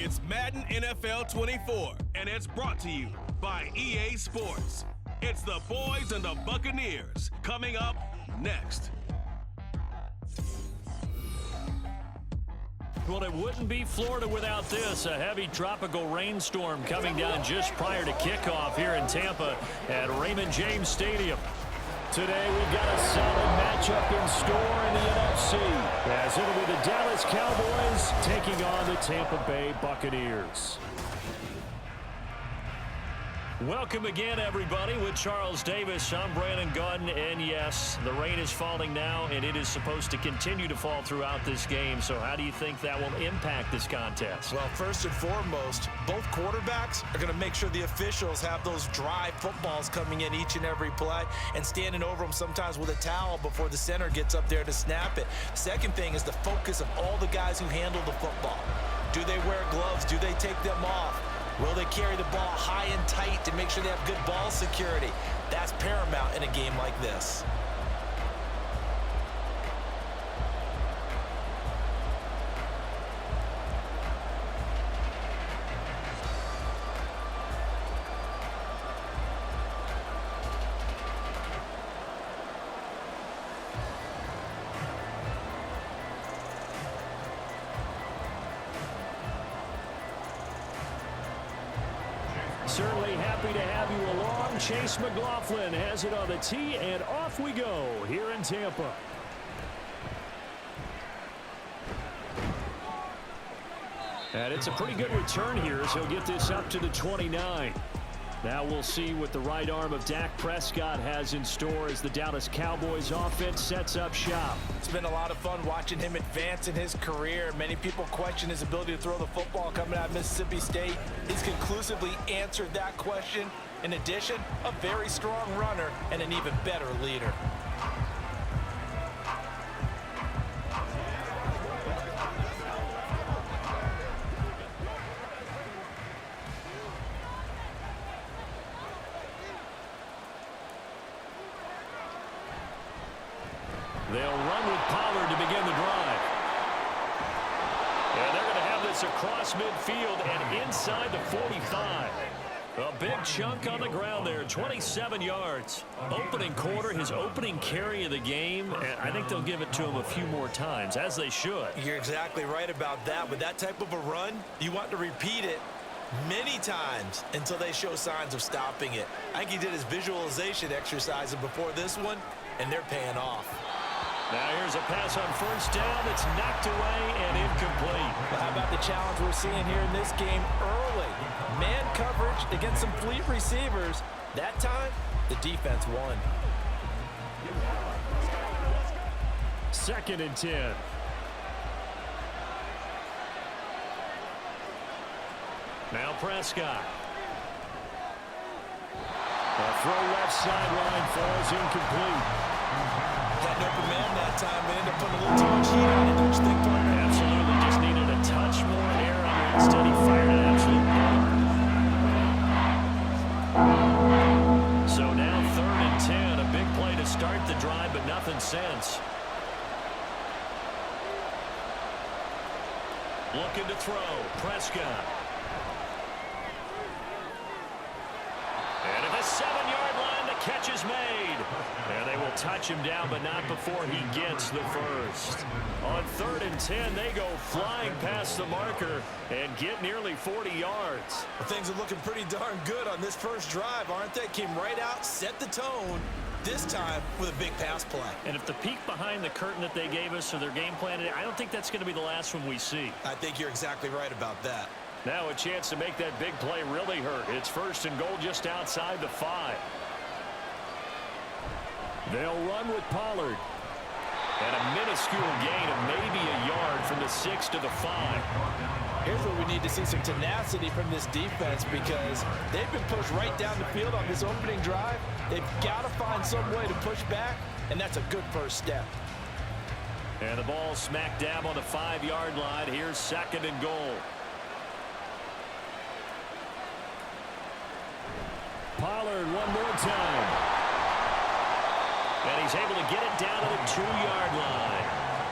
It's Madden NFL 24, and it's brought to you by EA Sports. It's the boys and the Buccaneers coming up next. Well, it wouldn't be Florida without this. A heavy tropical rainstorm coming down just prior to kickoff here in Tampa at Raymond James Stadium. Today we've got a solid matchup in store in the NFC, as it'll be the Dallas Cowboys taking on the Tampa Bay Buccaneers. Welcome again, everybody. With Charles Davis, I'm Brandon Gunn, and yes, the rain is falling now, and it is supposed to continue to fall throughout this game. So how do you think that will impact this contest? Well, first and foremost, both quarterbacks are going to make sure the officials have those dry footballs coming in each and every play and standing over them sometimes with a towel before the center gets up there to snap it. Second thing is the focus of all the guys who handle the football. Do they wear gloves? Do they take them off? Will they carry the ball high and tight to make sure they have good ball security? That's paramount in a game like this. Certainly happy to have you along. Chase McLaughlin has it on the tee, and off we go here in Tampa. And it's a pretty good return here as he'll get this up to the 29. Now we'll see what the right arm of Dak Prescott has in store as the Dallas Cowboys offense sets up shop. It's been a lot of fun watching him advance in his career. Many people question his ability to throw the football coming out of Mississippi State. He's conclusively answered that question. In addition, a very strong runner and an even better leader. They'll run with Pollard to begin the drive. And they're going to have this across midfield and inside the 45. A big chunk on the ground there, 27 yards. Opening quarter, his opening carry of the game, and I think they'll give it to him a few more times, as they should. You're exactly right about that. With that type of a run, you want to repeat it many times until they show signs of stopping it. I think he did his visualization exercises before this one, and they're paying off. Now here's a pass on first down. It's knocked away and incomplete. Well, how about the challenge we're seeing here in this game early? Man coverage against some fleet receivers. That time, the defense won. 2nd and 10. Now Prescott. A throw left sideline falls incomplete. Had an open man that time, but ended up putting a little too much heat on it, don't you think, partner? Absolutely, just needed a touch more air on it. Instead, he fired an absolute bomber. So now 3rd and 10, a big play to start the drive, but nothing since. Looking to throw, Prescott. And at the 7-yard line, the catch is made. And they will touch him down, but not before he gets the first. On 3rd and 10, they go flying past the marker and get nearly 40 yards. Well, things are looking pretty darn good on this first drive, aren't they? Came right out, set the tone, this time with a big pass play. And if the peek behind the curtain that they gave us or their game plan, I don't think that's going to be the last one we see. I think you're exactly right about that. Now a chance to make that big play really hurt. It's 1st and goal just outside the 5. They'll run with Pollard. And a minuscule gain of maybe a yard from the 6 to the 5. Here's where we need to see some tenacity from this defense because they've been pushed right down the field on this opening drive. They've got to find some way to push back, and that's a good first step. And the ball smack dab on the 5-yard line. Here's 2nd and goal. Pollard one more time. And he's able to get it down to the 2-yard line.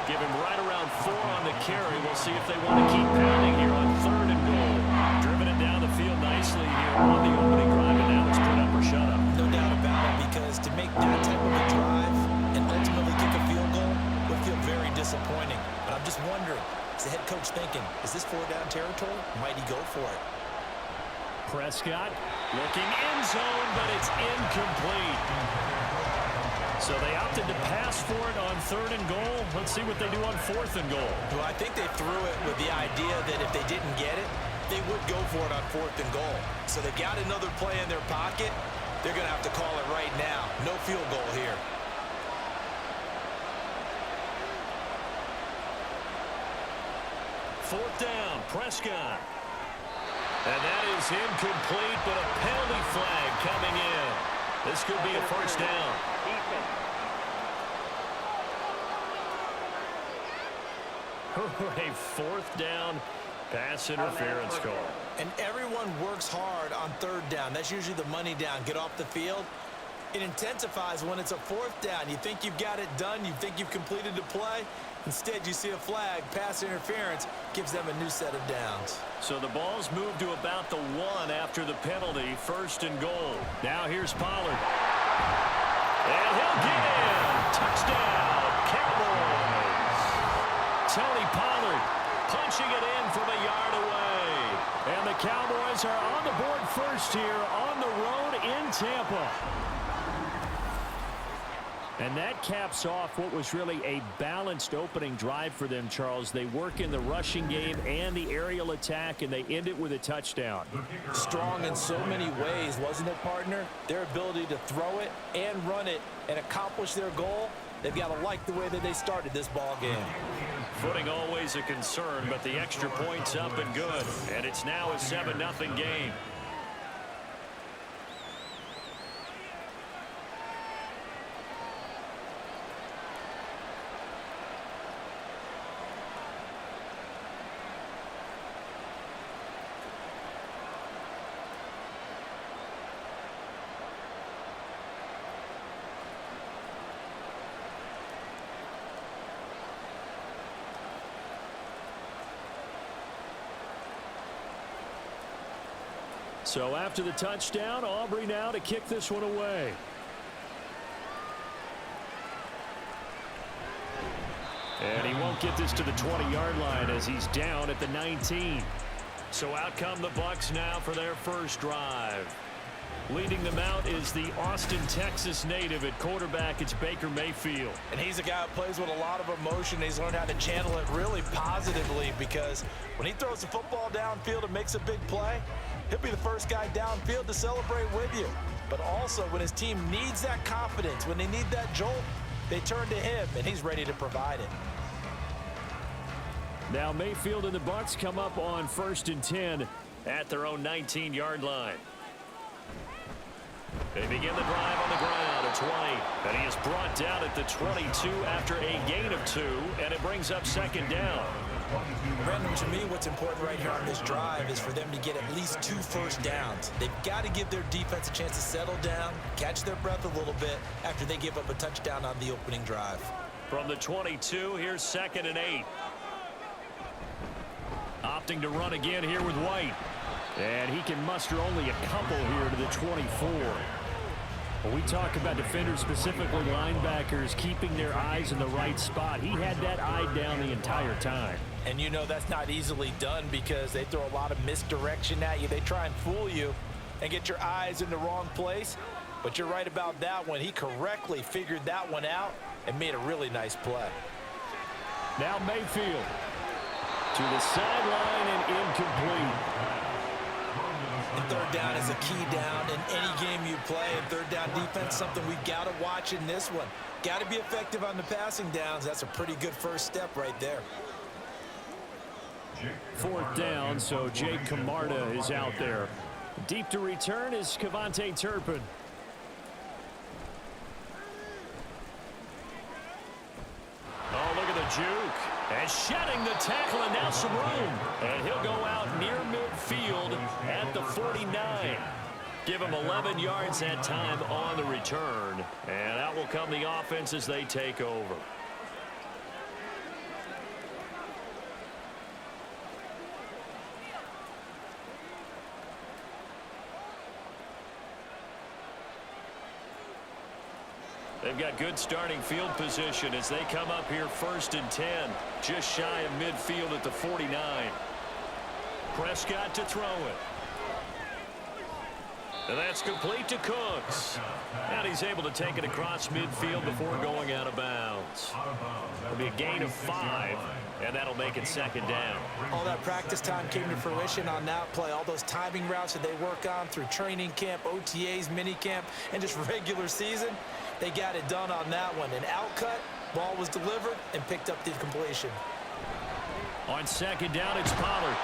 Give him right around 4 on the carry. We'll see if they want to keep pounding here on 3rd and goal. nicely here on the opening drive, and now it's put up or shut up. No doubt about it, because to make that type of a drive and ultimately kick a field goal would feel very disappointing. But I'm just wondering, is the head coach thinking, is this 4-down territory? Might he go for it? Prescott looking end zone, but it's incomplete. So they opted to pass for it on 3rd and goal. Let's see what they do on 4th and goal. Well, I think they threw it with the idea that if they didn't get it, they would go for it on 4th and goal. So they've got another play in their pocket. They're going to have to call it right now. No field goal here. Fourth down, Prescott. And that is incomplete, but a penalty flag coming in. This could be a first down. A 4th down pass interference call. And everyone works hard on 3rd down. That's usually the money down. Get off the field. It intensifies when it's a 4th down. You think you've got it done. You think you've completed the play. Instead, you see a flag. Pass interference gives them a new set of downs. So the ball's moved to about the 1 after the penalty. 1st and goal. Now here's Pollard. And he'll get in. Touchdown, Cowboys. Tony Pollard punching it in from a yard away. And the Cowboys are on the board first here on the road in Tampa. And that caps off what was really a balanced opening drive for them, Charles. They work in the rushing game and the aerial attack, and they end it with a touchdown. Strong in so many ways, wasn't it, partner? Their ability to throw it and run it and accomplish their goal, they've got to like the way that they started this ball game. Footing always a concern, but the extra point's up and good. And it's now a 7-0 game. So after the touchdown, Aubrey now to kick this one away. And he won't get this to the 20-yard line as he's down at the 19. So out come the Bucs now for their first drive. Leading them out is the Austin, Texas native at quarterback. It's Baker Mayfield. And he's a guy who plays with a lot of emotion. He's learned how to channel it really positively, because when he throws the football downfield and makes a big play, he'll be the first guy downfield to celebrate with you. But also, when his team needs that confidence, when they need that jolt, they turn to him, and he's ready to provide it. Now Mayfield and the Bucs come up on 1st and 10 at their own 19-yard line. They begin the drive on the ground at 20. And he is brought down at the 22 after a gain of 2, and it brings up 2nd down. Brandon, to me, what's important right here on this drive is for them to get at least 2 first downs. They've got to give their defense a chance to settle down, catch their breath a little bit after they give up a touchdown on the opening drive. From the 22, here's 2nd and 8. Opting to run again here with White. And he can muster only a couple here to the 24. When we talk about defenders, specifically linebackers, keeping their eyes in the right spot, he had that eye down the entire time. And you know that's not easily done, because they throw a lot of misdirection at you. They try and fool you and get your eyes in the wrong place. But you're right about that one. He correctly figured that one out and made a really nice play. Now Mayfield to the sideline and incomplete. And 3rd down is a key down in any game you play. And 3rd down defense, something we've got to watch in this one. Got to be effective on the passing downs. That's a pretty good first step right there. 4th down, so Jake Camarda is out there. Deep to return is Kevontae Turpin. Oh, look at the juke. And shedding the tackle, and now some room. And he'll go out near midfield at the 49. Give him 11 yards that time on the return. And out will come the offense as they take over. They've got good starting field position as they come up here 1st and 10, just shy of midfield at the 49. Prescott to throw it. And that's complete to Cooks. And he's able to take it across midfield before going out of bounds. It'll be a gain of 5, and that'll make it 2nd down. All that practice time came to fruition on that play. All those timing routes that they work on through training camp, OTAs, mini camp, and just regular season, they got it done on that one. An outcut, ball was delivered, and picked up the completion. On 2nd down, it's Pollard.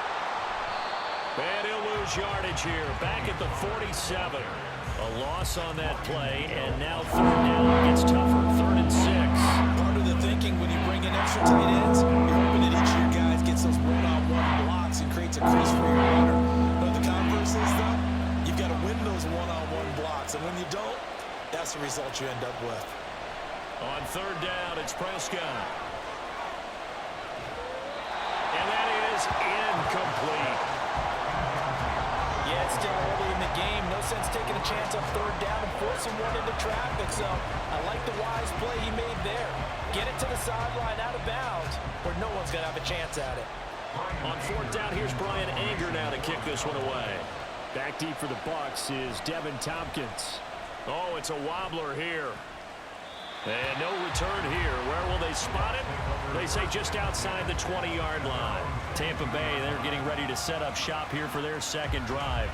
And he'll lose yardage here, back at the 47. A loss on that play, and now 3rd down gets tougher, 3rd and 6. Part of the thinking when you bring in extra tight ends, you're hoping that each of your guys gets those one-on-one blocks and creates a crease for your runner. But the converse is, though, you've got to win those one-on-one blocks, and when you don't, that's the result you end up with. On 3rd down, it's Prescott. And that is incomplete. Yeah, it's still early in the game. No sense taking a chance on 3rd down and forcing one into traffic. So I like the wise play he made there. Get it to the sideline out of bounds where no one's going to have a chance at it. On 4th down, here's Brian Anger now to kick this one away. Back deep for the Bucs is Devin Tompkins. Oh, it's a wobbler here. And no return here. Where will they spot it? They say just outside the 20-yard line. Tampa Bay, they're getting ready to set up shop here for their 2nd drive.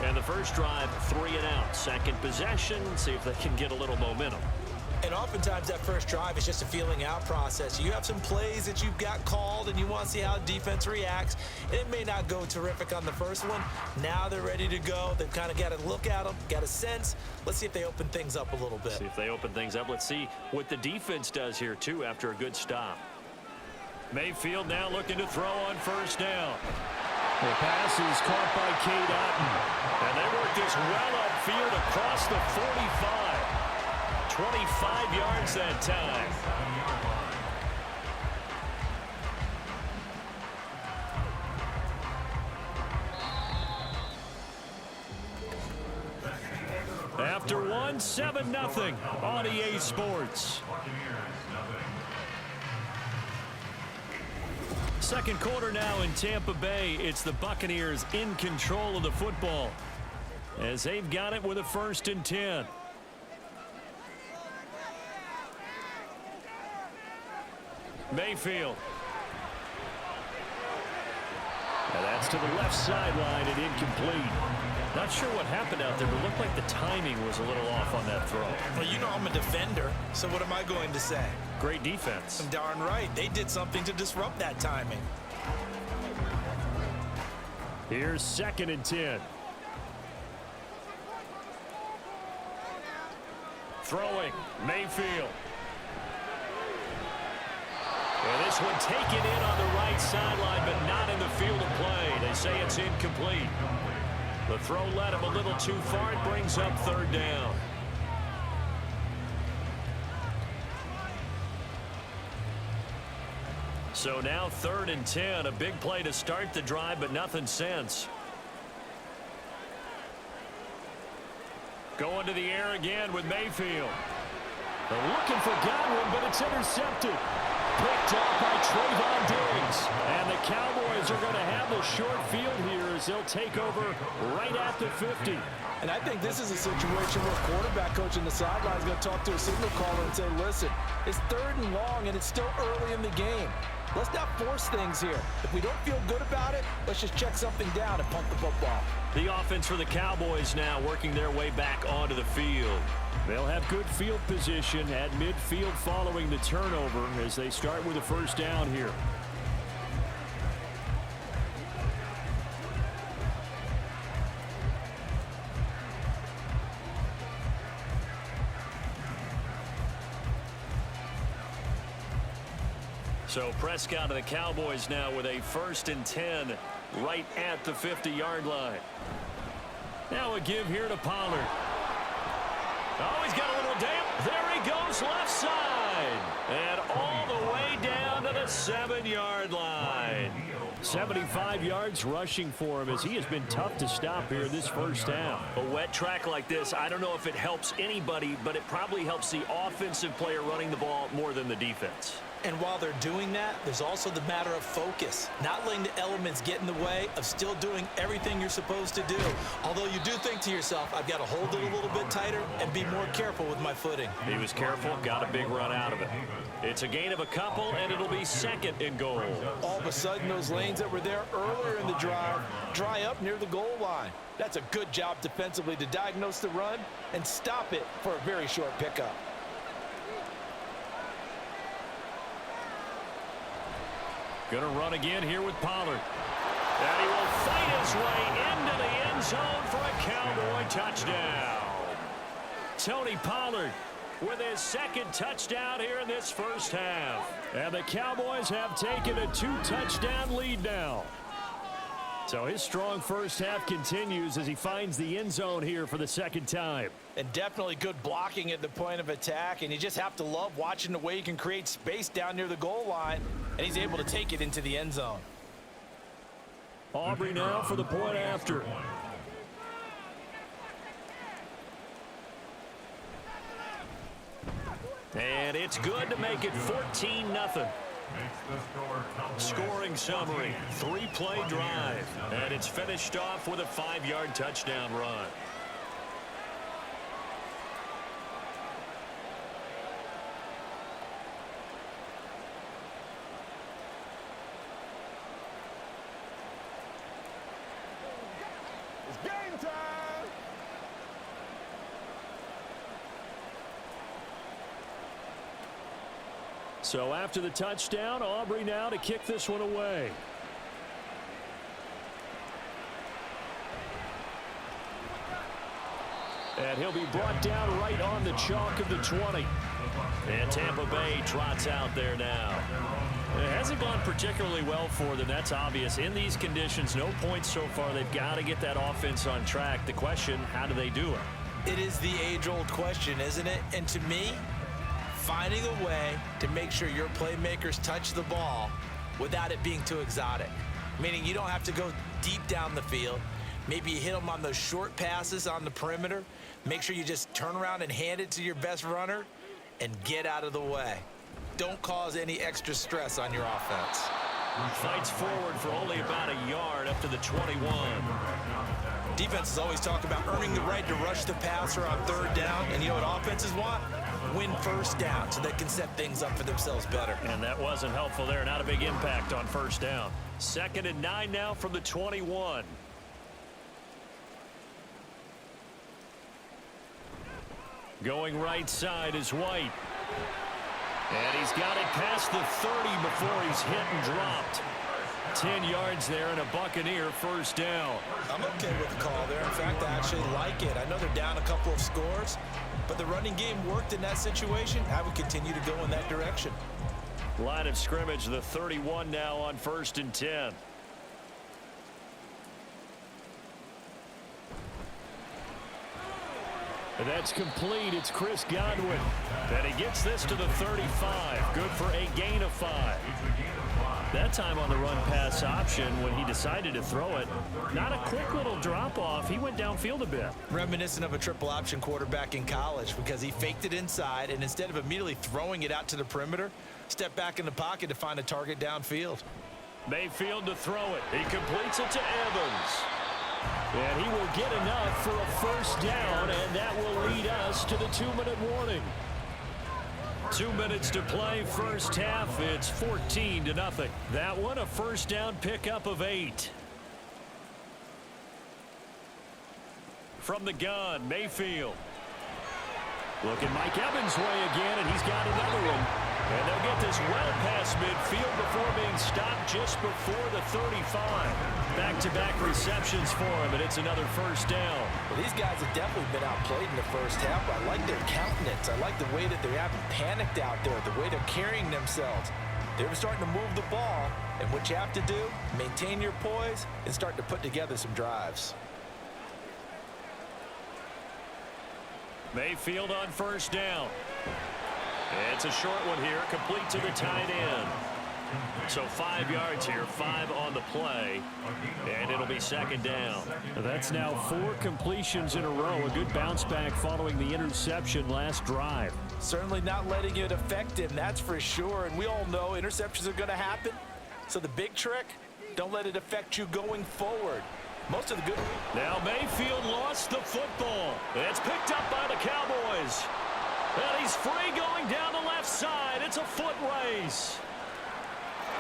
And the first drive, 3 and out. 2nd possession, see if they can get a little momentum. And oftentimes that first drive is just a feeling out process. You have some plays that you've got called and you want to see how defense reacts. And it may not go terrific on the first one. Now they're ready to go. They've kind of got to look at them, got a sense. Let's see if they open things up a little bit. See if they open things up. Let's see what the defense does here, too, after a good stop. Mayfield now looking to throw on 1st down. The pass is caught by Cade Otton. And they work this well upfield across the 45. 25 yards that time. After 1, 7-0 on EA Sports. 2nd quarter now in Tampa Bay. It's the Buccaneers in control of the football as they've got it with a 1st and 10. Mayfield. And that's to the left sideline and incomplete. Not sure what happened out there, but it looked like the timing was a little off on that throw. Well, you know I'm a defender, so what am I going to say? Great defense. I'm darn right. They did something to disrupt that timing. Here's 2nd and 10. Throwing, Mayfield. And this one taken in on the right sideline, but not in the field of play. They say it's incomplete. The throw led him a little too far. It brings up 3rd down. So now 3rd and 10. A big play to start the drive, but nothing since. Going to the air again with Mayfield. They're looking for Godwin, but it's intercepted. Picked off by Trayvon Diggs. And the Cowboys are going to have the short field here as they'll take over right at the 50. And I think this is a situation where quarterback coach in the sideline is going to talk to a signal caller and say, listen, it's 3rd and long and it's still early in the game. Let's not force things here. If we don't feel good about it, let's just check something down and punt the football. The offense for the Cowboys now working their way back onto the field. They'll have good field position at midfield following the turnover as they start with a 1st down here. So Prescott of the Cowboys now with a 1st and 10 right at the 50-yard line. Now a give here to Pollard. Oh, he's got a little damp. There he goes, left side. And all the way down to the 7-yard line. 75 yards rushing for him as he has been tough to stop here this first half. A wet track like this, I don't know if it helps anybody, but it probably helps the offensive player running the ball more than the defense. And while they're doing that, there's also the matter of focus. Not letting the elements get in the way of still doing everything you're supposed to do. Although you do think to yourself, I've got to hold it a little bit tighter and be more careful with my footing. He was careful, got a big run out of it. It's a gain of a couple, and it'll be second and goal. All of a sudden, those lanes that were there earlier in the drive dry up near the goal line. That's a good job defensively to diagnose the run and stop it for a very short pickup. Gonna run again here with Pollard. And he will fight his way into the end zone for a Cowboy touchdown. Tony Pollard with his second touchdown here in this first half. And the Cowboys have taken a 2-touchdown lead now. So his strong first half continues as he finds the end zone here for the second time. And definitely good blocking at the point of attack, and you just have to love watching the way he can create space down near the goal line, and he's able to take it into the end zone. Aubrey now for the point after. And it's good to make it 14-0. Scoring summary, 3-play drive, and it's finished off with a 5-yard touchdown run. It's game time! So after the touchdown, Aubrey now to kick this one away. And he'll be brought down right on the chalk of the 20. And Tampa Bay trots out there now. It hasn't gone particularly well for them. That's obvious. In these conditions, no points so far. They've got to get that offense on track. The question, how do they do it? It is the age-old question, isn't it? And to me, finding a way to make sure your playmakers touch the ball without it being too exotic. Meaning you don't have to go deep down the field. Maybe you hit them on those short passes on the perimeter. Make sure you just turn around and hand it to your best runner and get out of the way. Don't cause any extra stress on your offense. Fights forward for only about a yard up to the 21. Defenses always talk about earning the right to rush the passer on third down. And you know what offenses want? Win first down so they can set things up for themselves better. And that wasn't helpful there. Not a big impact on first down. 2nd and 9 now from the 21. Going right side is White. And he's got it past the 30 before he's hit and dropped. 10 yards there and a Buccaneer first down. I'm okay with the call there. In fact, I actually like it. I know they're down a couple of scores, but the running game worked in that situation. I would continue to go in that direction. Line of scrimmage, the 31 now on 1st and 10. And that's complete. It's Chris Godwin. And he gets this to the 35. Good for a gain of 5. That time on the run-pass option when he decided to throw it. Not a quick little drop-off. He went downfield a bit. Reminiscent of a triple option quarterback in college because he faked it inside, and instead of immediately throwing it out to the perimeter, stepped back in the pocket to find a target downfield. Mayfield to throw it. He completes it to Evans. And he will get enough for a first down, and that will lead us to the 2-minute warning. 2 minutes to play first half. It's 14-0. That one a first down pickup of 8. From the gun, Mayfield. Looking Mike Evans' way again, and he's got another one. And they'll get this well past midfield before being stopped just before the 35. Back-to-back receptions for him, and it's another first down. Well, these guys have definitely been outplayed in the first half. I like their countenance. I like the way that they haven't panicked out there, the way they're carrying themselves. They're starting to move the ball, and what you have to do, maintain your poise and start to put together some drives. Mayfield on first down. It's a short one here, complete to the tight end. So 5 yards here, 5 on the play, and it'll be second down. That's now 4 completions in a row. A good bounce back following the interception last drive. Certainly not letting it affect him, that's for sure. And we all know interceptions are going to happen. So the big trick, don't let it affect you going forward. Most of the good. Now Mayfield lost the football. It's picked up by the Cowboys. And he's free going down the left side. It's a foot race.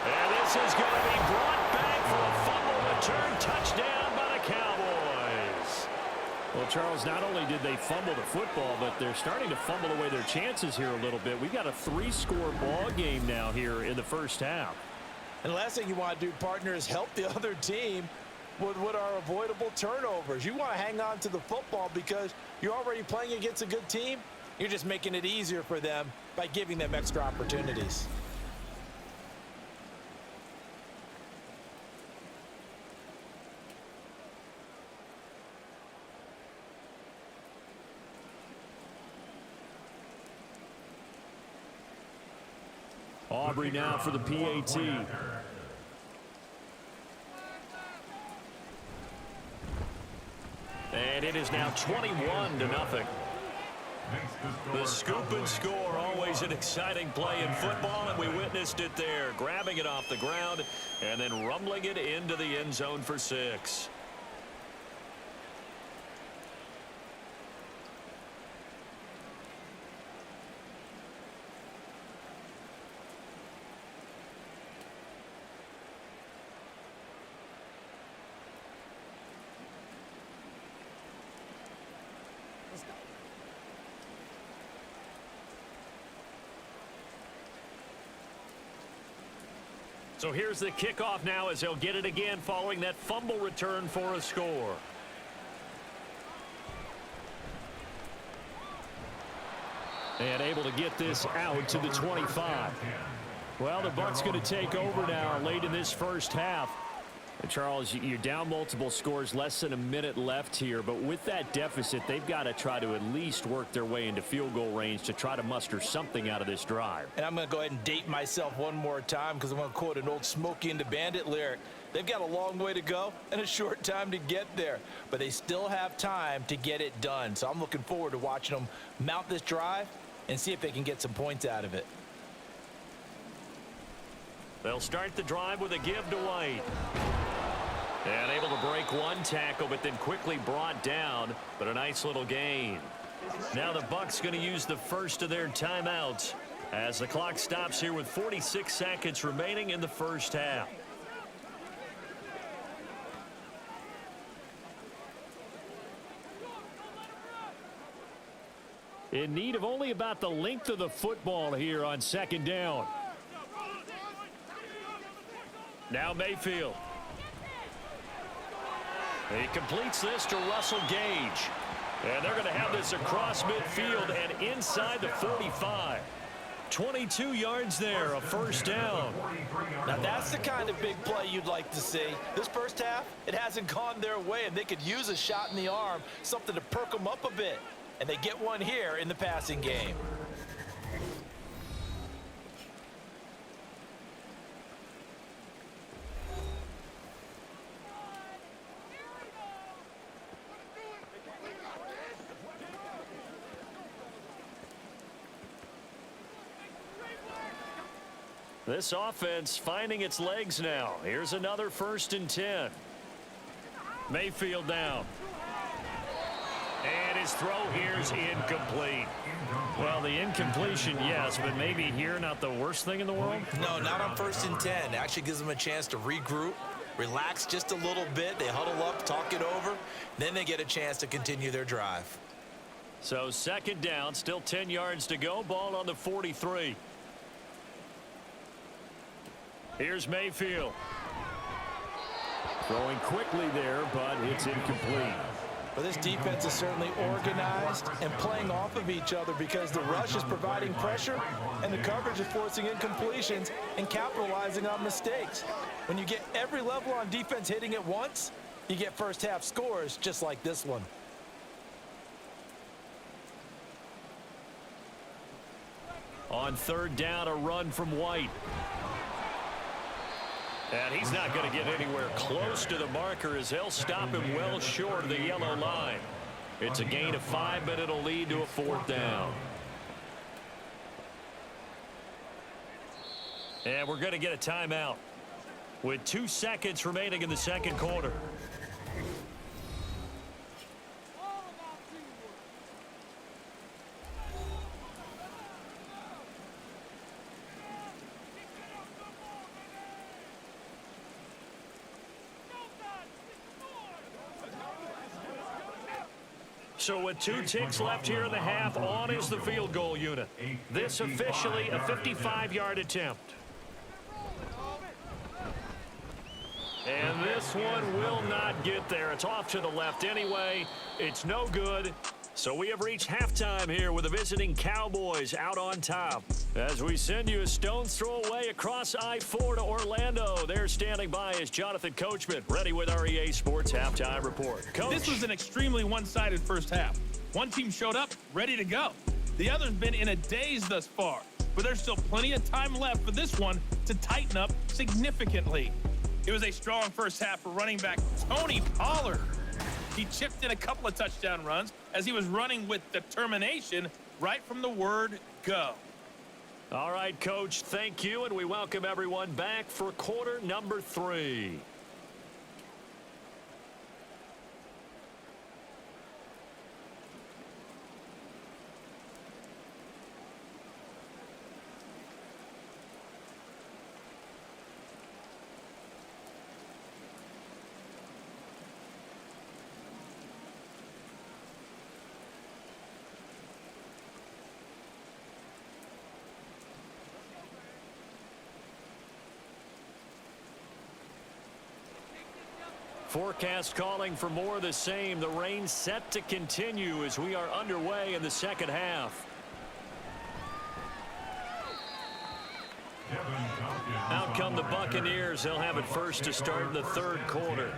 And this is going to be brought back for a fumble return touchdown by the Cowboys. Well, Charles, not only did they fumble the football, but they're starting to fumble away their chances here a little bit. We've got a 3-score ball game now here in the first half. And the last thing you want to do, partner, is help the other team with what are avoidable turnovers. You want to hang on to the football because you're already playing against a good team. You're just making it easier for them by giving them extra opportunities. Aubrey now for the PAT. And it is now 21-0. The scoop and score, always an exciting play in football, and we witnessed it there, grabbing it off the ground and then rumbling it into the end zone for 6. So here's the kickoff now as they'll get it again following that fumble return for a score. And able to get this out to the 25. Well, the Bucs going to take over now late in this first half. And Charles, you're down multiple scores, less than a minute left here. But with that deficit, they've got to try to at least work their way into field goal range to try to muster something out of this drive. And I'm going to go ahead and date myself one more time because I'm going to quote an old Smokey and the Bandit lyric. They've got a long way to go and a short time to get there, but they still have time to get it done. So I'm looking forward to watching them mount this drive and see if they can get some points out of it. They'll start the drive with a give to White. And able to break one tackle, but then quickly brought down, but a nice little gain. Now the Bucs going to use the first of their timeouts as the clock stops here with 46 seconds remaining in the first half. In need of only about the length of the football here on second down. Now Mayfield. He completes this to Russell Gage. And they're going to have this across midfield and inside the 45. 22 yards there, a first down. Now that's the kind of big play you'd like to see. This first half, it hasn't gone their way, and they could use a shot in the arm, something to perk them up a bit. And they get one here in the passing game. This offense finding its legs now. Here's another 1st and 10. Mayfield down. And his throw here is incomplete. Well, the incompletion, yes, but maybe here not the worst thing in the world? No, not on 1st and 10. It actually gives them a chance to regroup, relax just a little bit. They huddle up, talk it over. Then they get a chance to continue their drive. So second down, still 10 yards to go. Ball on the 43. Here's Mayfield. Throwing quickly there, but it's incomplete. But this defense is certainly organized and playing off of each other because the rush is providing pressure and the coverage is forcing incompletions and capitalizing on mistakes. When you get every level on defense hitting at once, you get first half scores just like this one. On third down, a run from White. And he's not going to get anywhere close to the marker as they'll stop him well short of the yellow line. It's a gain of 5, but it'll lead to a 4th down. And we're going to get a timeout with 2 seconds remaining in the second quarter. So with 2 ticks left here in the half, on is the field goal unit. This officially a 55-yard attempt. And this one will not get there. It's off to the left anyway. It's no good. So we have reached halftime here with the visiting Cowboys out on top. As we send you a stone's throw away across I-4 to Orlando. There standing by is Jonathan Coachman, ready with our EA Sports Halftime Report. Coach. This was an extremely one-sided first half. One team showed up, ready to go. The other's been in a daze thus far, but there's still plenty of time left for this one to tighten up significantly. It was a strong first half for running back Tony Pollard. He chipped in a couple of touchdown runs as he was running with determination right from the word go. All right, Coach, thank you, and we welcome everyone back for quarter number 3. Forecast calling for more of the same. The rain set to continue as we are underway in the second half. Out come the Buccaneers. They'll have it first to start in the third quarter.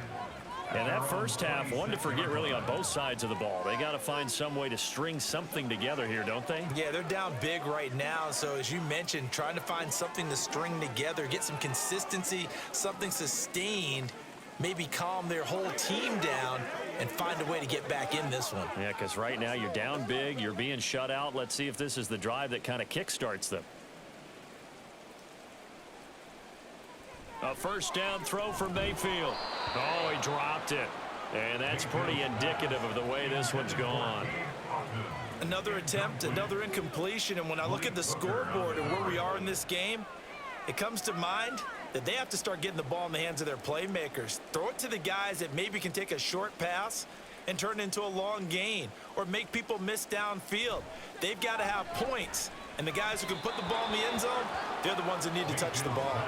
And that first half, one to forget really on both sides of the ball. They got to find some way to string something together here, don't they? Yeah, they're down big right now. So as you mentioned, trying to find something to string together, get some consistency, something sustained, maybe calm their whole team down and find a way to get back in this one. Yeah, because right now you're down big, you're being shut out. Let's see if this is the drive that kind of kickstarts them. A first down throw for Mayfield. Oh, he dropped it. And that's pretty indicative of the way this one's gone. Another attempt, another incompletion. And when I look at the scoreboard and where we are in this game, it comes to mind that they have to start getting the ball in the hands of their playmakers. Throw it to the guys that maybe can take a short pass and turn it into a long gain or make people miss downfield. They've got to have points. And the guys who can put the ball in the end zone, they're the ones that need to touch the ball.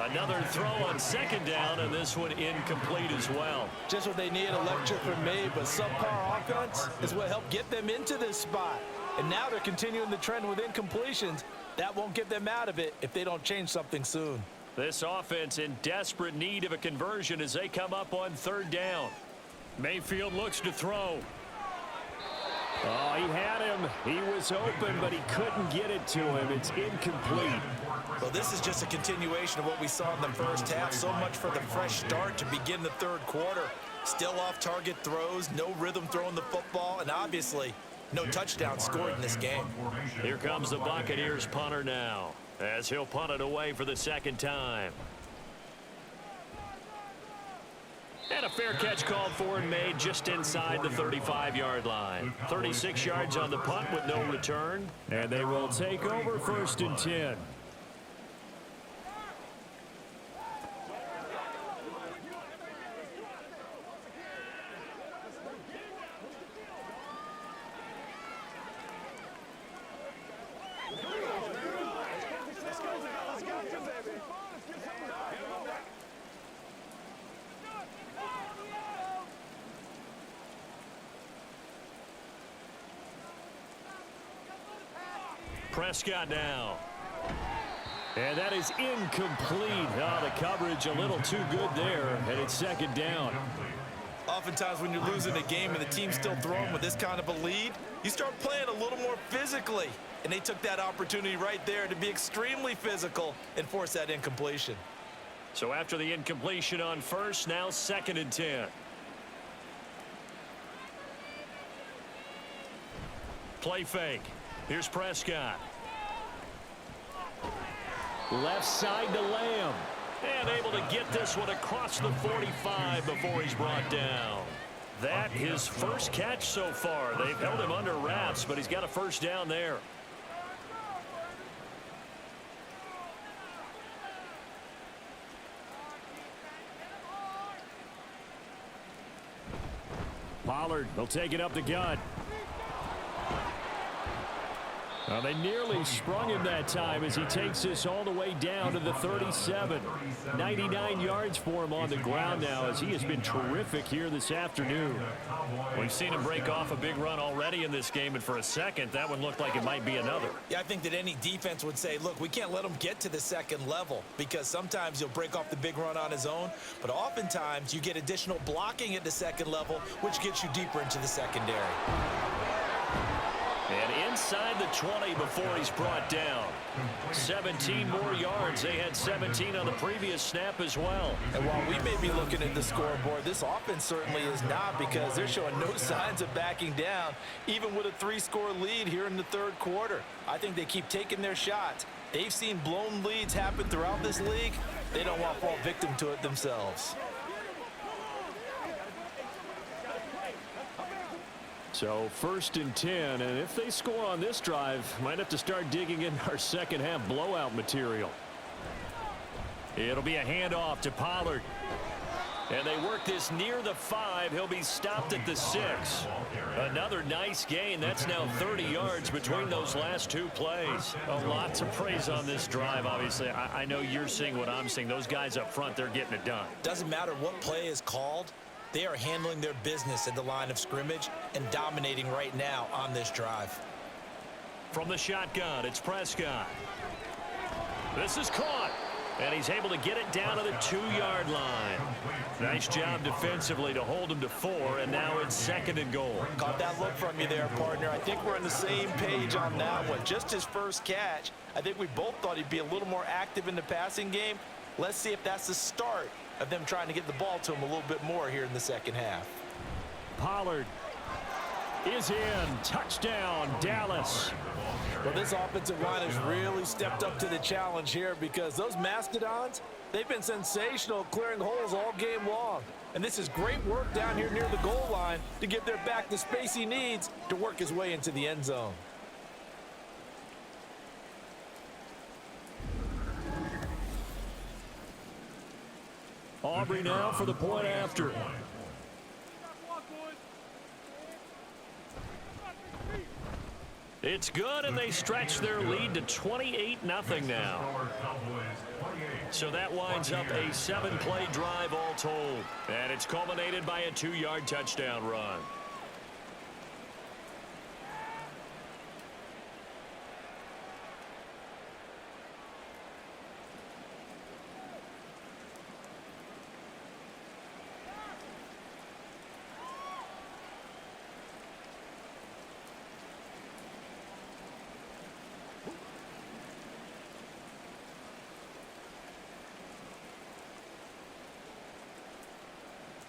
Another throw on second down, and this one incomplete as well. Just what they need, a lecture from me, but subpar offense is what helped get them into this spot. And now they're continuing the trend with incompletions. That won't get them out of it if they don't change something soon. This offense in desperate need of a conversion as they come up on third down. Mayfield looks to throw. Oh, he had him. He was open, but he couldn't get it to him. It's incomplete. Well, this is just a continuation of what we saw in the first half. So much for the fresh start to begin the third quarter. Still off-target throws, no rhythm throwing the football, and obviously no touchdown scored in this game. Here comes the Buccaneers punter now, as he'll punt it away for the second time. And a fair catch called for and made just inside the 35-yard line. 36 yards on the punt with no return. And they will take over 1st and 10. Prescott now. And that is incomplete. Oh, the coverage a little too good there, and it's second down. Oftentimes when you're losing a game and the team's still throwing with this kind of a lead, you start playing a little more physically. And they took that opportunity right there to be extremely physical and force that incompletion. So after the incompletion on first, now 2nd and 10. Play fake. Here's Prescott. Left side to Lamb. And able to get this one across the 45 before he's brought down. That his first catch so far. They've held him under wraps, but he's got a first down there. Pollard will take it up the gut. Well, they nearly sprung him that time as he takes this all the way down to the 37. 99 yards for him on the ground now as he has been terrific here this afternoon. We've seen him break off a big run already in this game, and for a second, that one looked like it might be another. Yeah, I think that any defense would say, look, we can't let him get to the second level because sometimes he'll break off the big run on his own, but oftentimes you get additional blocking at the second level, which gets you deeper into the secondary. And inside the 20 before he's brought down. 17 more yards. They had 17 on the previous snap as well. And while we may be looking at the scoreboard, this offense certainly is not because they're showing no signs of backing down, even with a 3-score lead here in the third quarter. I think they keep taking their shots. They've seen blown leads happen throughout this league. They don't want to fall victim to it themselves. So 1st and 10, and if they score on this drive, might have to start digging in our second half blowout material. It'll be a handoff to Pollard. And they work this near the 5. He'll be stopped at the 6. Another nice gain. That's now 30 yards between those last 2 plays. A lot to praise on this drive, obviously. I know you're seeing what I'm seeing. Those guys up front, they're getting it done. Doesn't matter what play is called. They are handling their business at the line of scrimmage and dominating right now on this drive. From the shotgun, it's Prescott. This is caught. And he's able to get it down to the 2-yard line. Nice job defensively to hold him to 4, and now it's 2nd and goal. Caught that look from you there, partner. I think we're on the same page on that one. Just his first catch. I think we both thought he'd be a little more active in the passing game. Let's see if that's the start of them trying to get the ball to him a little bit more here in the second half. Pollard is in. Touchdown, Dallas. Well, this offensive line has really stepped up to the challenge here because those Mastodons, they've been sensational clearing holes all game long. And this is great work down here near the goal line to give their back the space he needs to work his way into the end zone. Aubrey now for the point after. It's good, and they stretch their lead to 28-0 now. So that winds up a 7-play drive all told. And it's culminated by a 2-yard touchdown run.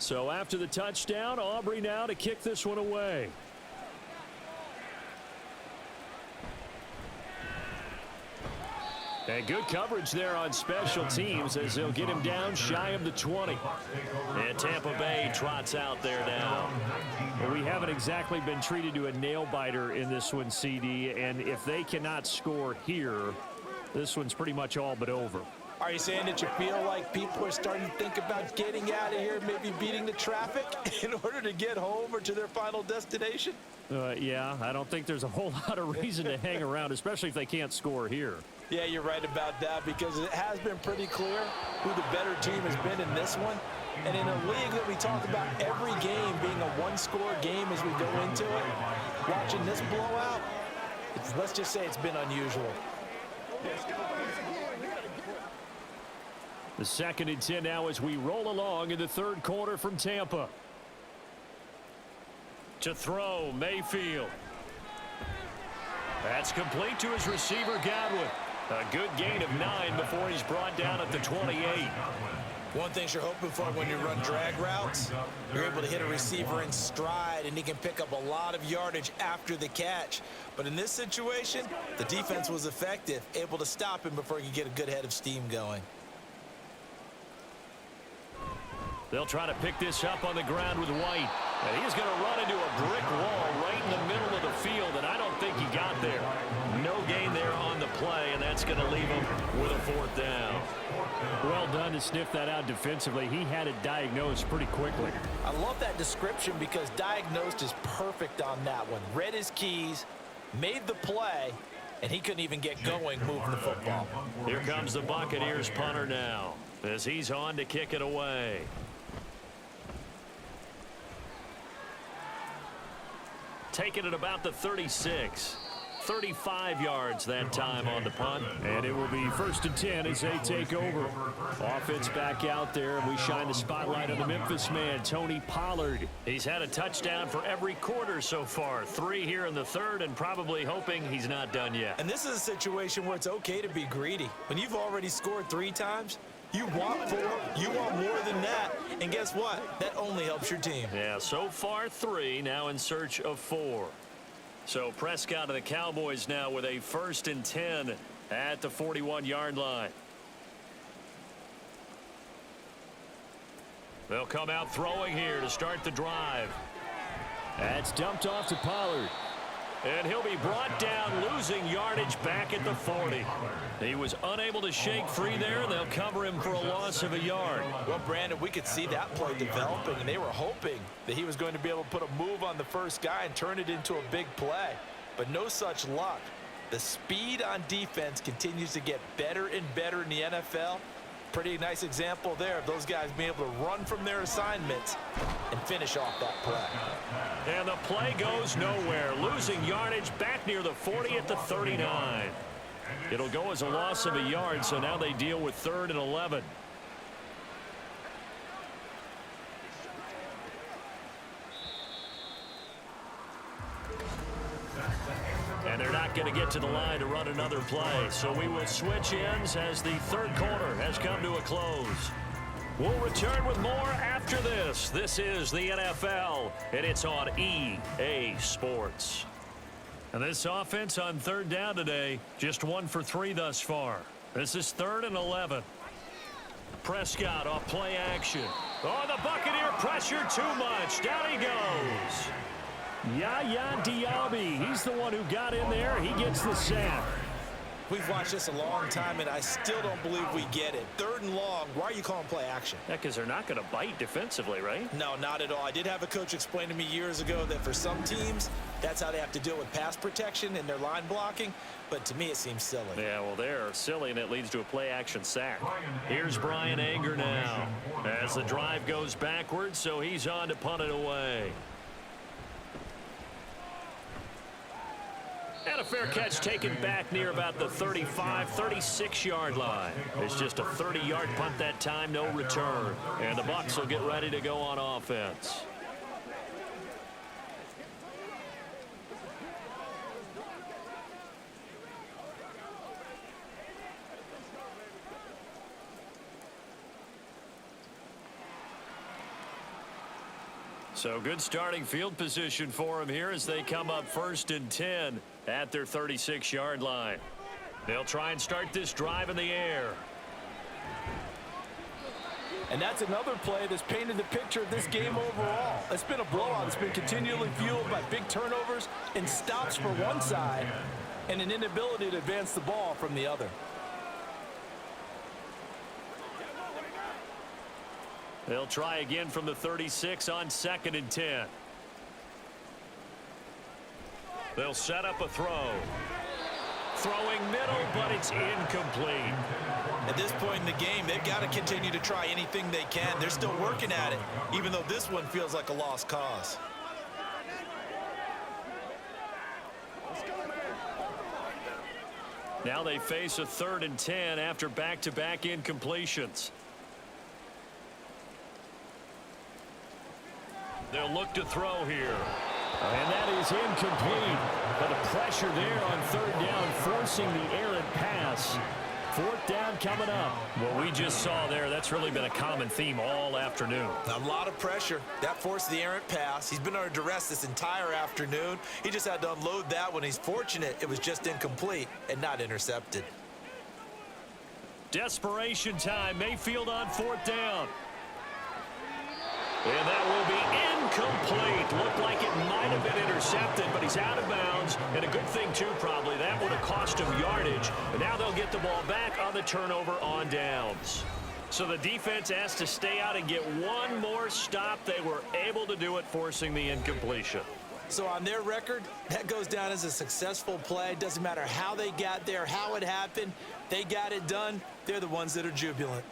So after the touchdown, Aubrey now to kick this one away. And good coverage there on special teams as they'll get him down shy of the 20. And Tampa Bay trots out there now. Well, we haven't exactly been treated to a nail-biter in this one, CD, and if they cannot score here, this one's pretty much all but over. Are you saying that you feel like people are starting to think about getting out of here, maybe beating the traffic in order to get home or to their final destination? Yeah, I don't think there's a whole lot of reason to hang around, especially if they can't score here. Yeah, you're right about that because it has been pretty clear who the better team has been in this one. And in a league that we talk about every game being a one-score game as we go into it, watching this blowout, let's just say it's been unusual. The 2nd and 10 now as we roll along in the third quarter from Tampa. To throw, Mayfield. That's complete to his receiver, Godwin. A good gain of 9 before he's brought down at the 28. One thing you're hoping for when you run drag routes, you're able to hit a receiver in stride, and he can pick up a lot of yardage after the catch. But in this situation, the defense was effective, able to stop him before he could get a good head of steam going. They'll try to pick this up on the ground with White. And he's going to run into a brick wall right in the middle of the field, and I don't think he got there. No gain there on the play, and that's going to leave him with a 4th down. Well done to sniff that out defensively. He had it diagnosed pretty quickly. I love that description because diagnosed is perfect on that one. Read his keys, made the play, and he couldn't even get going moving the football. Here comes the Buccaneers punter now as he's on to kick it away. Taking it about the 36. 35 yards that time on the punt. And it will be 1st and 10 as they take over. Offense back out there, and we shine the spotlight on the Memphis man, Tony Pollard. He's had a touchdown for every quarter so far. 3 here in the 3rd, and probably hoping he's not done yet. And this is a situation where it's okay to be greedy. When you've already scored 3 times, you want 4, you want more than that. And guess what? That only helps your team. Yeah, so far 3, now in search of 4. So Prescott of the Cowboys now with a 1st and 10 at the 41-yard line. They'll come out throwing here to start the drive. That's dumped off to Pollard. And he'll be brought down, losing yardage back at the 40. He was unable to shake free there. They'll cover him for a loss of a yard. Well, Brandon, we could see that play developing, and they were hoping that he was going to be able to put a move on the first guy and turn it into a big play. But no such luck. The speed on defense continues to get better and better in the NFL. Pretty nice example there of those guys being able to run from their assignments and finish off that play. And the play goes nowhere, losing yardage back near the 40 at the 39. It'll go as a loss of a yard, so now they deal with 3rd and 11. And they're not going to get to the line to run another play. So we will switch ends as the 3rd quarter has come to a close. We'll return with more after this. This is the NFL, and it's on EA Sports. And this offense on 3rd down today, just 1 for 3 thus far. This is 3rd and 11. Prescott off play action. Oh, the Buccaneer pressure too much. Down he goes. Yaya Diaby, he's the one who got in there. He gets the sack. We've watched this a long time, and I still don't believe we get it. 3rd and long, why are you calling play action? Yeah, because they're not going to bite defensively, right? No, not at all. I did have a coach explain to me years ago that for some teams, that's how they have to deal with pass protection and their line blocking. But to me, it seems silly. Yeah, well, they're silly, and it leads to a play-action sack. Here's Brian Anger now as the drive goes backwards, so he's on to punt it away. And a fair catch taken back near about the 35, 36-yard line. It's just a 30-yard punt that time, no return. And the Bucs will get ready to go on offense. So good starting field position for him here as they come up 1st and 10 at their 36-yard line. They'll try and start this drive in the air. And that's another play that's painted the picture of this game overall. It's been a blowout. It's been continually fueled by big turnovers and stops for one side and an inability to advance the ball from the other. They'll try again from the 36 on 2nd and 10. They'll set up a throw. Throwing middle, but it's incomplete. At this point in the game, they've got to continue to try anything they can. They're still working at it, even though this one feels like a lost cause. Now they face a 3rd and 10 after back-to-back incompletions. They'll look to throw here. And that is incomplete. But the pressure there on 3rd down, forcing the errant pass. pass. Fourth down coming up. What we just saw there, that's really been a common theme all afternoon. A lot of pressure. That forced the errant pass. He's been under duress this entire afternoon. He just had to unload that one. He's fortunate it was just incomplete and not intercepted. Desperation time. Mayfield on fourth down. And that will be incomplete. Looked like it might have been intercepted, but he's out of bounds. And a good thing, too, probably. That would have cost him yardage. And now they'll get the ball back on the turnover on downs. So the defense has to stay out and get one more stop. They were able to do it, forcing the incompletion. So on their record, that goes down as a successful play. Doesn't matter how they got there, how it happened. They got it done. They're the ones that are jubilant.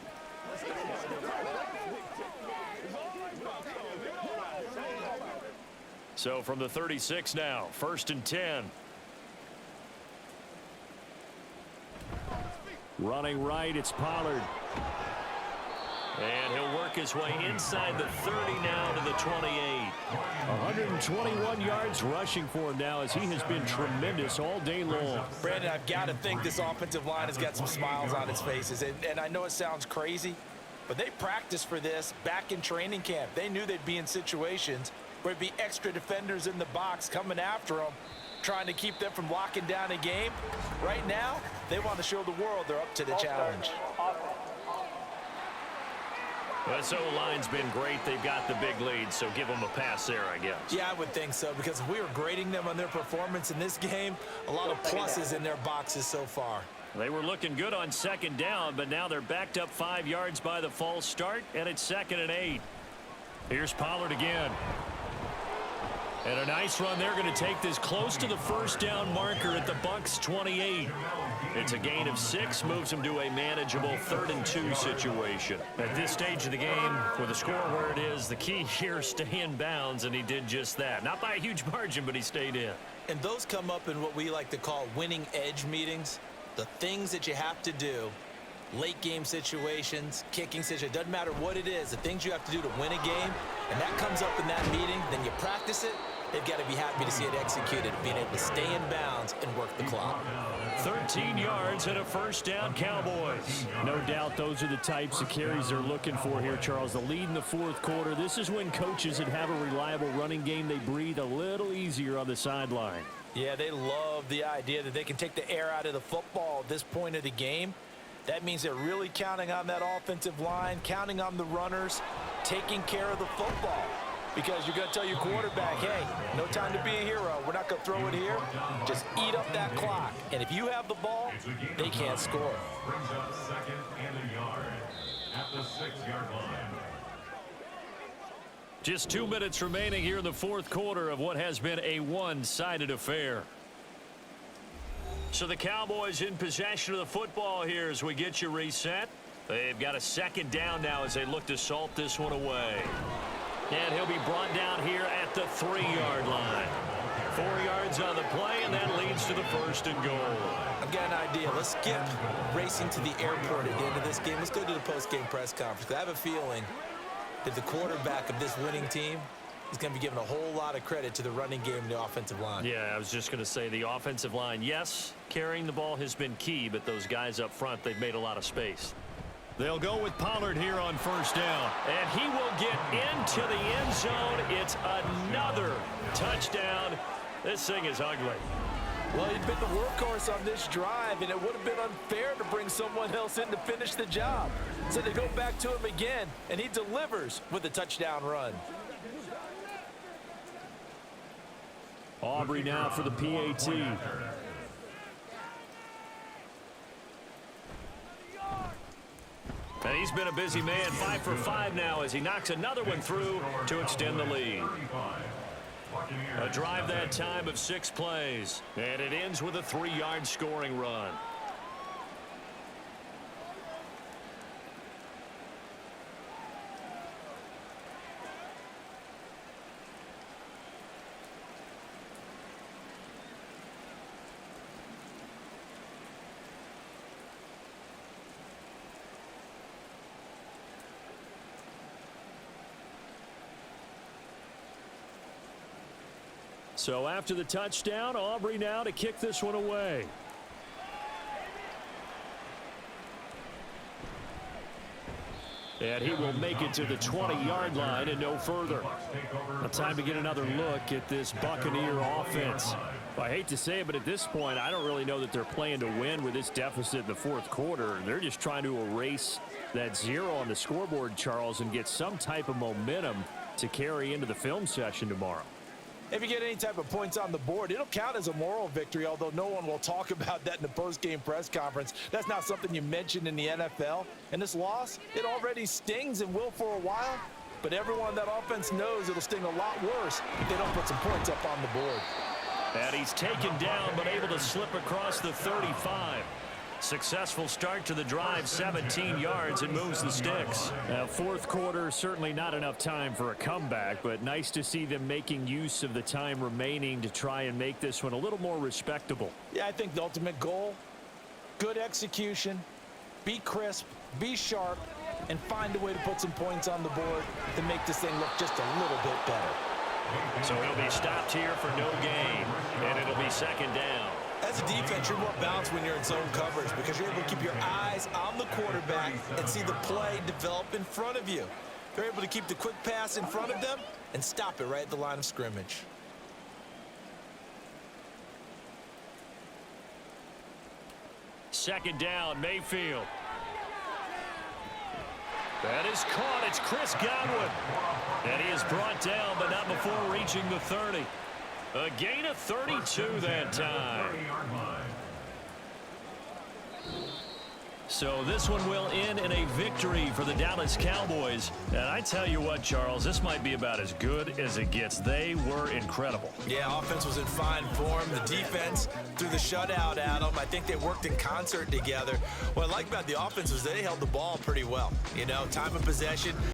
So from the 36 now, 1st and 10. Running right, it's Pollard. And he'll work his way inside the 30 now to the 28. 121 yards rushing for him now as he has been tremendous all day long. Brandon, I've got to think this offensive line has got some smiles on its faces. And I know it sounds crazy, but they practiced for this back in training camp. They knew they'd be in situations where it'd be extra defenders in the box coming after them, trying to keep them from locking down a game. Right now, they want to show the world they're up to the challenge. This O-line's been great. They've got the big lead, so give them a pass there, I guess. Yeah, I would think so, because if we were grading them on their performance in this game, a lot of pluses in their boxes so far. They were looking good on second down, but now they're backed up 5 yards by the false start, and it's 2nd and 8. Here's Pollard again. And a nice run. They're going to take this close to the first down marker at the Bucs 28. It's a gain of 6, moves them to a manageable 3rd and 2 situation. At this stage of the game, with the score where it is, the key here, stay in bounds, and he did just that. Not by a huge margin, but he stayed in. And those come up in what we like to call winning edge meetings. The things that you have to do, late game situations, kicking situations, doesn't matter what it is, the things you have to do to win a game, and that comes up in that meeting, then you practice it. They've got to be happy to see it executed, being able to stay in bounds and work the clock. 13 yards and a first down, Cowboys. No doubt those are the types of carries they're looking for here, Charles. The lead in the fourth quarter. This is when coaches that have a reliable running game, they breathe a little easier on the sideline. Yeah, they love the idea that they can take the air out of the football at this point of the game. That means they're really counting on that offensive line, counting on the runners, taking care of the football. Because you're going to tell your quarterback, hey, no time to be a hero. We're not going to throw it here. Just eat up that clock. And if you have the ball, they can't score. Brings up 2nd and a yard at the 6-yard line. Just 2 minutes remaining here in the fourth quarter of what has been a one-sided affair. So the Cowboys in possession of the football here as we get you reset. They've got a 2nd down now as they look to salt this one away. And he'll be brought down here at the 3-yard line. 4 yards on the play, and that leads to the 1st and goal. I've got an idea. Let's skip racing to the airport at the end of this game. Let's go to the post-game press conference. I have a feeling that the quarterback of this winning team is going to be given a whole lot of credit to the running game and the offensive line. Yeah, I was just going to say the offensive line, yes, carrying the ball has been key, but those guys up front, they've made a lot of space. They'll go with Pollard here on first down. And he will get into the end zone. It's another touchdown. This thing is ugly. Well, he'd been the workhorse on this drive, and it would have been unfair to bring someone else in to finish the job. So they go back to him again, and he delivers with a touchdown run. Aubrey now for the PAT. And he's been a busy man, 5 for 5 now as he knocks another one through to extend the lead. A drive that time of 6 plays, and it ends with a 3-yard scoring run. So after the touchdown, Aubrey now to kick this one away. And he will make it to the 20-yard line and no further. Now, time to get another look at this Buccaneer offense. Well, I hate to say it, but at this point, I don't really know that they're playing to win with this deficit in the fourth quarter. They're just trying to erase that 0 on the scoreboard, Charles, and get some type of momentum to carry into the film session tomorrow. If you get any type of points on the board, it'll count as a moral victory, although no one will talk about that in the post-game press conference. That's not something you mentioned in the NFL. And this loss, it already stings and will for a while, but everyone on that offense knows it'll sting a lot worse if they don't put some points up on the board. And he's taken down, but able to slip across the 35. Successful start to the drive, 17 yards, and moves the sticks. Now, fourth quarter, certainly not enough time for a comeback, but nice to see them making use of the time remaining to try and make this one a little more respectable. Yeah, I think the ultimate goal, good execution, be crisp, be sharp, and find a way to put some points on the board to make this thing look just a little bit better. So he'll be stopped here for no gain, and it'll be second down. As a defense, you're more balanced when you're in zone coverage because you're able to keep your eyes on the quarterback and see the play develop in front of you. They're able to keep the quick pass in front of them and stop it right at the line of scrimmage. Second down, Mayfield. That is caught. It's Chris Godwin. And he is brought down, but not before reaching the 30. A gain of 32 that time. So this one will end in a victory for the Dallas Cowboys. And I tell you what, Charles, this might be about as good as it gets. They were incredible. Yeah, offense was in fine form. The defense threw the shutout at them. I think they worked in concert together. What I like about the offense was they held the ball pretty well. You know, time of possession.